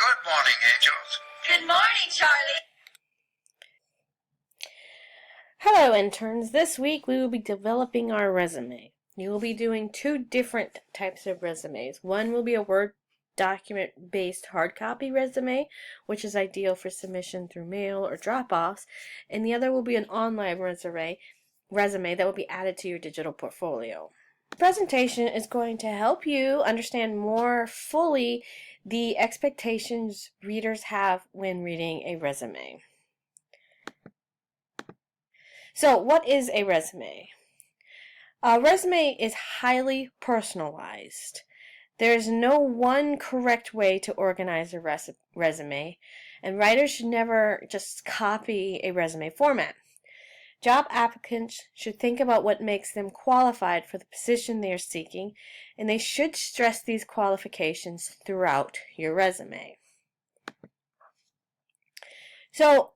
Good morning, angels. Good morning, Charlie. Hello, interns. This week we will be developing our resume. You will be doing two different types of resumes. One will be a Word document-based hard copy resume, which is ideal for submission through mail or drop-offs, and the other will be an online resume that will be added to your digital portfolio. The presentation is going to help you understand more fully the expectations readers have when reading a resume. So, what is a resume? A resume is highly personalized. There is no one correct way to organize a resume, and writers should never just copy a resume format. Job applicants should think about what makes them qualified for the position they are seeking, and they should stress these qualifications throughout your resume. So,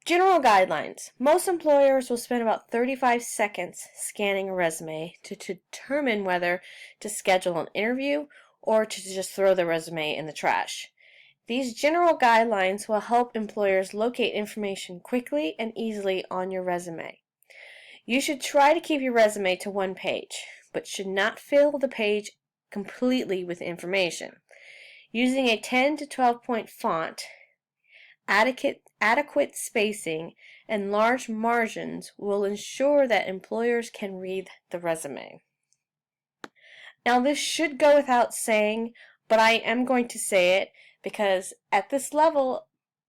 general guidelines. Most employers will spend about 35 seconds scanning a resume to determine whether to schedule an interview or to just throw the resume in the trash. These general guidelines will help employers locate information quickly and easily on your resume. You should try to keep your resume to one page, but should not fill the page completely with information. Using a 10 to 12 point font, adequate spacing, and large margins will ensure that employers can read the resume. Now, this should go without saying, but I am going to say it because at this level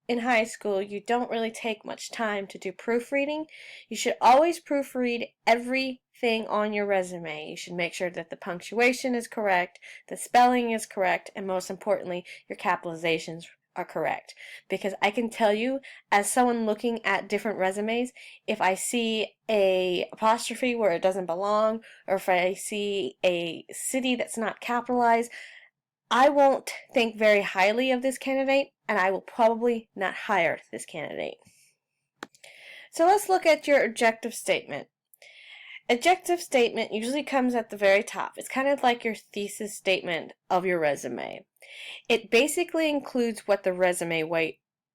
in high school, you don't really take much time to do proofreading. You should always proofread everything on your resume. You should make sure that the punctuation is correct, the spelling is correct, and most importantly, your capitalizations are correct. Because I can tell you, as someone looking at different resumes, if I see a apostrophe where it doesn't belong, or if I see a city that's not capitalized, I won't think very highly of this candidate, and I will probably not hire this candidate. So let's look at your objective statement. Objective statement usually comes at the very top. It's kind of like your thesis statement of your resume. It basically includes what the resume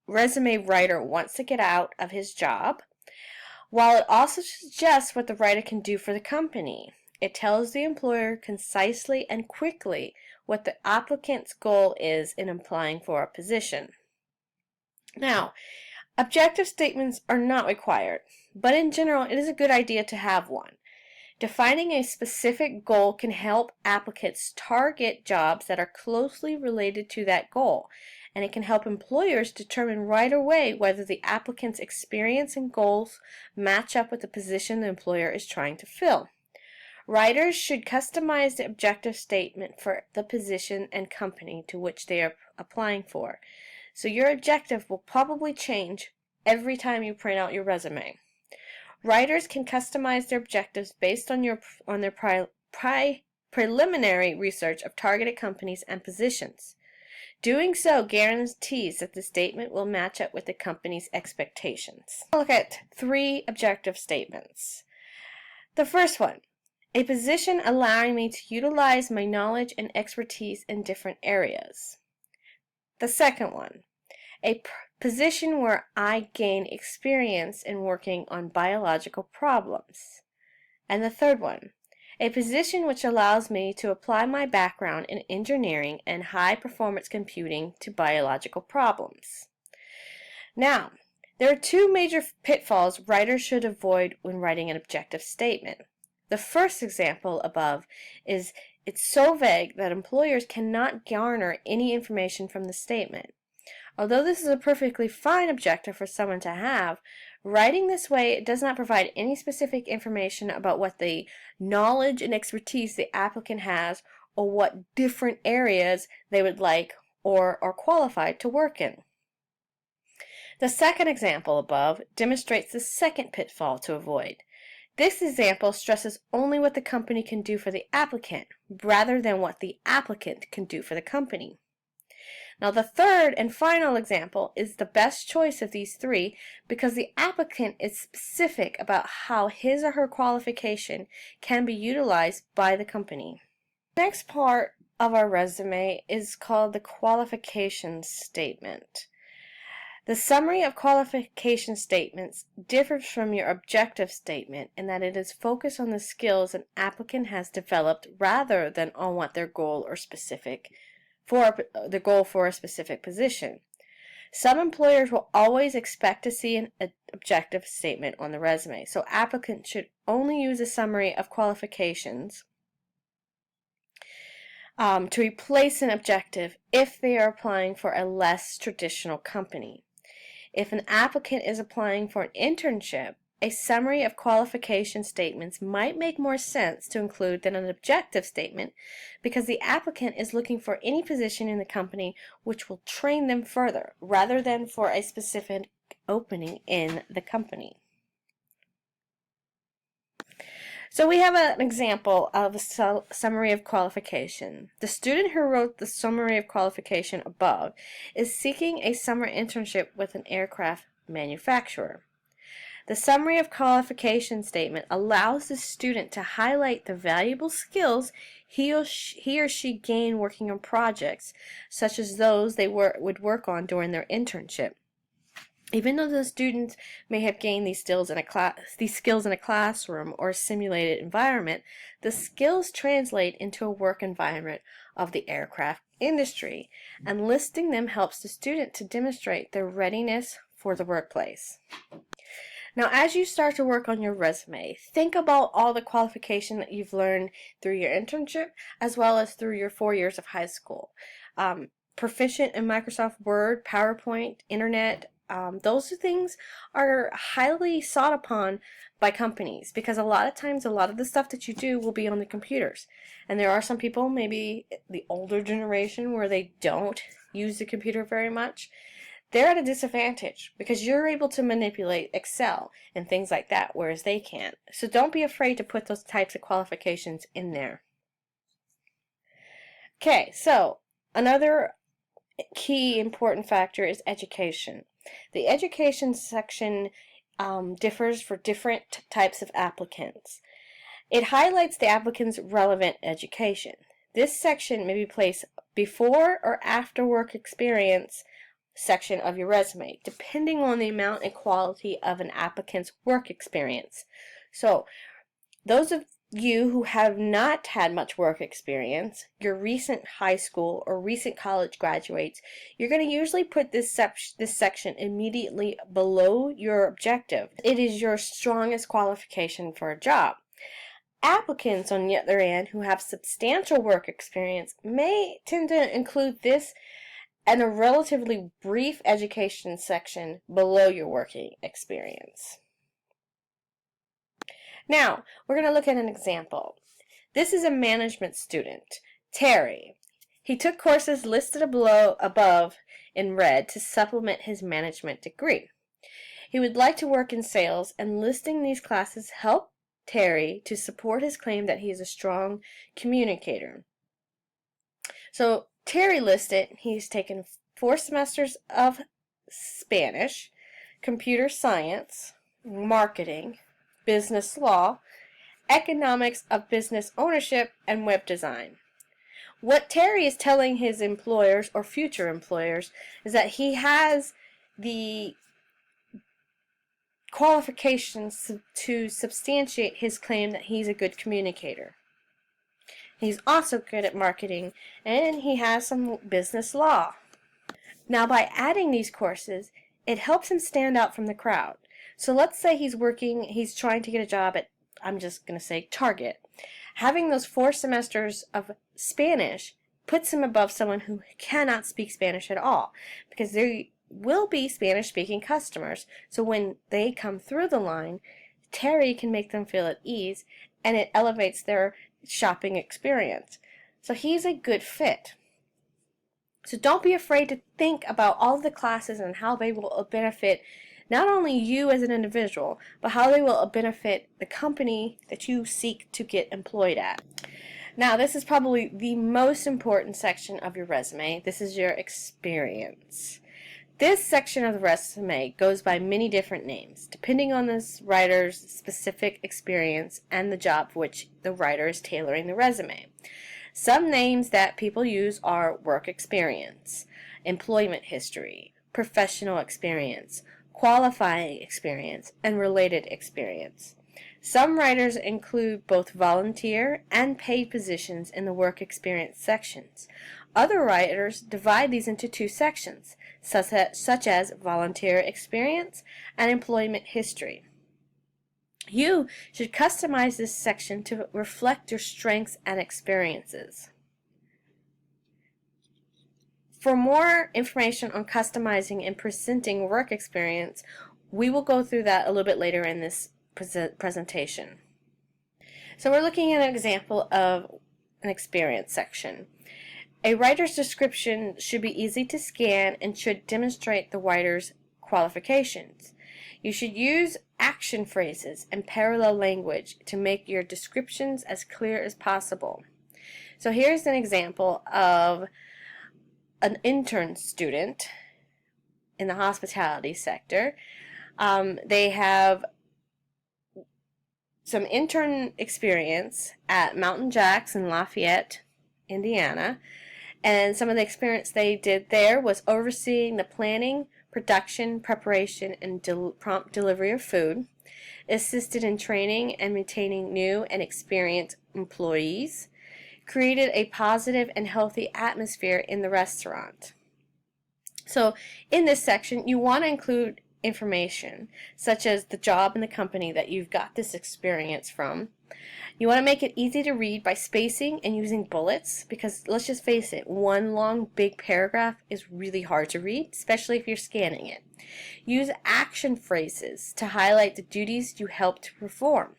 writer wants to get out of his job, while it also suggests what the writer can do for the company. It tells the employer concisely and quickly what the applicant's goal is in applying for a position. Now, objective statements are not required, but in general, it is a good idea to have one. Defining a specific goal can help applicants target jobs that are closely related to that goal, and it can help employers determine right away whether the applicant's experience and goals match up with the position the employer is trying to fill. Writers should customize the objective statement for the position and company to which they are applying for. So your objective will probably change every time you print out your resume. Writers can customize their objectives based on their preliminary research of targeted companies and positions. Doing so guarantees that the statement will match up with the company's expectations. Look at 3 objective statements. The first one, a position allowing me to utilize my knowledge and expertise in different areas. The second one, a position where I gain experience in working on biological problems. And the third one, a position which allows me to apply my background in engineering and high-performance computing to biological problems. Now, there are 2 major pitfalls writers should avoid when writing an objective statement. The first example above is it's so vague that employers cannot garner any information from the statement. Although this is a perfectly fine objective for someone to have, writing this way it does not provide any specific information about what the knowledge and expertise the applicant has or what different areas they would like or are qualified to work in. The second example above demonstrates the second pitfall to avoid. This example stresses only what the company can do for the applicant, rather than what the applicant can do for the company. Now, the third and final example is the best choice of these 3 because the applicant is specific about how his or her qualification can be utilized by the company. The next part of our resume is called the qualification statement. The summary of qualification statements differs from your objective statement in that it is focused on the skills an applicant has developed rather than on what their goal or specific for the goal for a specific position. Some employers will always expect to see an objective statement on the resume, so applicants should only use a summary of qualifications to replace an objective if they are applying for a less traditional company. If an applicant is applying for an internship, a summary of qualification statements might make more sense to include than an objective statement because the applicant is looking for any position in the company which will train them further rather than for a specific opening in the company. So we have an example of a summary of qualification. The student who wrote the summary of qualification above is seeking a summer internship with an aircraft manufacturer. The summary of qualification statement allows the student to highlight the valuable skills he or she gained working on projects, such as those they would work on during their internship. Even though the students may have gained these skills in a classroom or simulated environment, the skills translate into a work environment of the aircraft industry, and listing them helps the student to demonstrate their readiness for the workplace. Now, as you start to work on your resume, think about all the qualification that you've learned through your internship as well as through your 4 years of high school. Proficient in Microsoft Word, PowerPoint, Internet, those things are highly sought upon by companies because a lot of times a lot of the stuff that you do will be on the computers. And there are some people, maybe the older generation, where they don't use the computer very much. They're at a disadvantage because you're able to manipulate Excel and things like that, whereas they can't. So don't be afraid to put those types of qualifications in there. Okay, so another key important factor is education. The education section differs for different types of applicants. It highlights the applicant's relevant education. This section may be placed before or after work experience section of your resume, depending on the amount and quality of an applicant's work experience. So, those of you who have not had much work experience, your recent high school or recent college graduates, you're going to usually put this section immediately below your objective. It is your strongest qualification for a job. Applicants, on the other hand, who have substantial work experience may tend to include this and a relatively brief education section below your working experience. Now, we're going to look at an example. This is a management student, Terry. He took courses listed above in red to supplement his management degree. He would like to work in sales, and listing these classes help Terry to support his claim that he is a strong communicator. So, Terry listed he's taken 4 semesters of Spanish, computer science, marketing, business law, economics of business ownership, and web design. What Terry is telling his employers or future employers is that he has the qualifications to substantiate his claim that he's a good communicator. He's also good at marketing, and he has some business law. Now, by adding these courses, it helps him stand out from the crowd. So let's say he's trying to get a job at, I'm just going to say, Target. Having those 4 semesters of Spanish puts him above someone who cannot speak Spanish at all, because there will be Spanish-speaking customers. So when they come through the line, Terry can make them feel at ease, and it elevates their shopping experience. So he's a good fit. So don't be afraid to think about all of the classes and how they will benefit not only you as an individual, but how they will benefit the company that you seek to get employed at. Now, this is probably the most important section of your resume. This is your experience. This section of the resume goes by many different names, depending on this writer's specific experience and the job for which the writer is tailoring the resume. Some names that people use are work experience, employment history, professional experience, qualifying experience, and related experience. Some writers include both volunteer and paid positions in the work experience sections. Other writers divide these into two sections, such as volunteer experience and employment history. You should customize this section to reflect your strengths and experiences. For more information on customizing and presenting work experience, we will go through that a little bit later in this presentation. So we're looking at an example of an experience section. A writer's description should be easy to scan and should demonstrate the writer's qualifications. You should use action phrases and parallel language to make your descriptions as clear as possible. So here's an example of an intern student in the hospitality sector. They have some intern experience at Mountain Jacks in Lafayette, Indiana, and some of the experience they did there was overseeing the planning, production, preparation, and prompt delivery of food, assisted in training and retaining new and experienced employees, created a positive and healthy atmosphere in the restaurant. So in this section, you want to include information such as the job and the company that you've got this experience from. You want to make it easy to read by spacing and using bullets, because let's just face it, one long big paragraph is really hard to read, especially if you're scanning it. Use action phrases to highlight the duties you help to perform.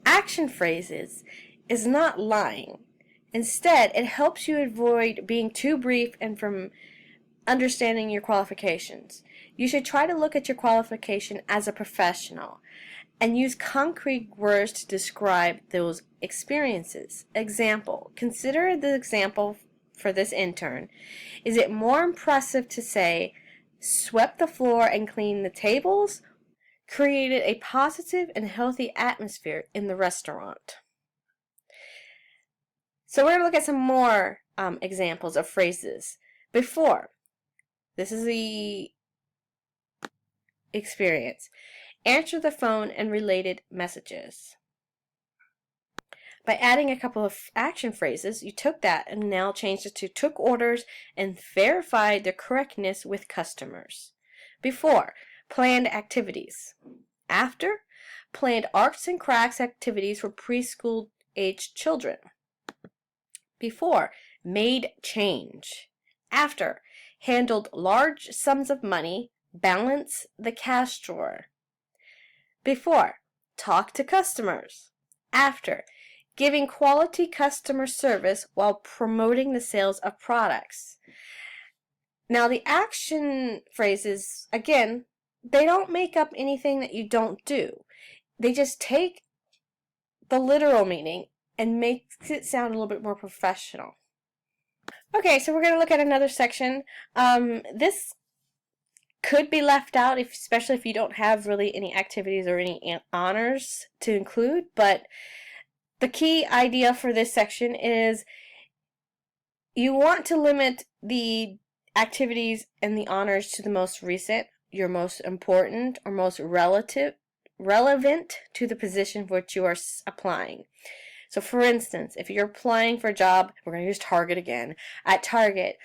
Action phrases is not lying. Instead, it helps you avoid being too brief and from understanding your qualifications. You should try to look at your qualification as a professional and use concrete words to describe those experiences. Example, consider the example for this intern. Is it more impressive to say, swept the floor and cleaned the tables, created a positive and healthy atmosphere in the restaurant? So we're going to look at some more examples of phrases. Before, this is the experience. Answer the phone and related messages. By adding a couple of action phrases, you took that and now changed it to took orders and verified the correctness with customers. Before, planned activities. After, planned arts and crafts activities for preschool aged children. Before, made change. After, handled large sums of money, balance the cash drawer. Before, talk to customers. After, giving quality customer service while promoting the sales of products. Now the action phrases, again, they don't make up anything that you don't do. They just take the literal meaning and make it sound a little bit more professional. Okay, so we're going to look at another section. This could be left out, especially if you don't have really any activities or any honors to include, but the key idea for this section is you want to limit the activities and the honors to the most recent, your most important, or most relevant to the position for which you are applying. So for instance, if you're applying for a job, we're going to use Target again, at Target,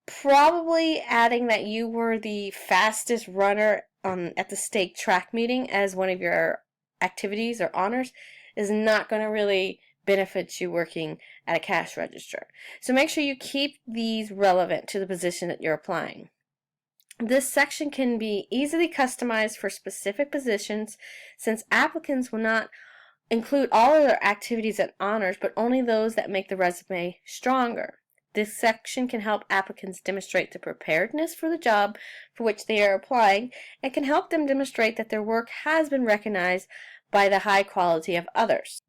probably adding that you were the fastest runner at the stake track meeting as one of your activities or honors is not going to really benefit you working at a cash register. So make sure you keep these relevant to the position that you're applying. This section can be easily customized for specific positions since applicants will not include all of their activities and honors, but only those that make the resume stronger. This section can help applicants demonstrate the preparedness for the job for which they are applying and can help them demonstrate that their work has been recognized by the high quality of others.